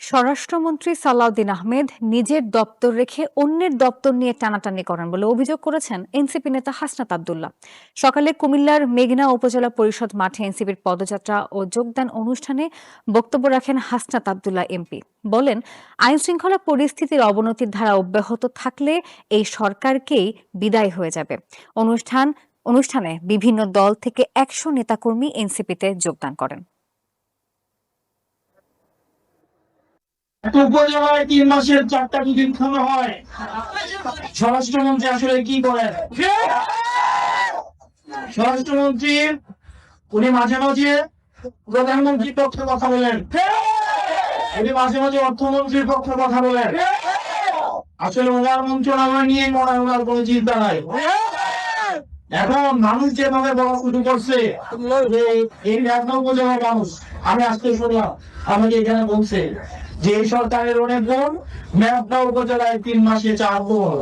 স্বরাষ্ট্রমন্ত্রী সালাউদ্দিন আহমেদ নিজের দপ্তর রেখে অন্যের দপ্তর নিয়ে টানাটানি করেন বলে অভিযোগ করেছেন এনসিপি নেতা হাসনাত আব্দুল্লাহ। সকালে কুমিল্লার মেঘনা উপজেলা পরিষদ মাঠে এনসিপির পদযাত্রা ও যোগদান অনুষ্ঠানে বক্তব্য রাখেন হাসনাত আব্দুল্লাহ এমপি। বলেন, আইনশৃঙ্খলা পরিস্থিতির অবনতির ধারা অব্যাহত থাকলে এই সরকারকেই বিদায় হয়ে যাবে। অনুষ্ঠানে বিভিন্ন দল থেকে ১০০ নেতাকর্মী এনসিপিতে যোগদান করেন। উপজেলায় ৩ মাসের ৪টা মিটিং খাওয়া হয়। স্বরাষ্ট্রমন্ত্রী আসলে কি করেন? স্বরাষ্ট্রমন্ত্রী উনি মাঝে মাঝে প্রধানমন্ত্রীর পক্ষে কথা বলেন, উনি মাঝে মাঝে অর্থমন্ত্রীর পক্ষে কথা বলেন। আসলে ওনার মন্ত্রণালয় নিয়ে ওনার কোনো চিন্তা নাই। এখন মানুষ যেভাবে বলা শুরু করছে, এই মেঘনা উপজেলার মানুষ, আমি আজকে শুনলাম আমাকে এখানে বলছে যে এই সরকারের অনেক গুণ, মেঘনা উপজেলায় ৩ মাসে ৪ গুণ।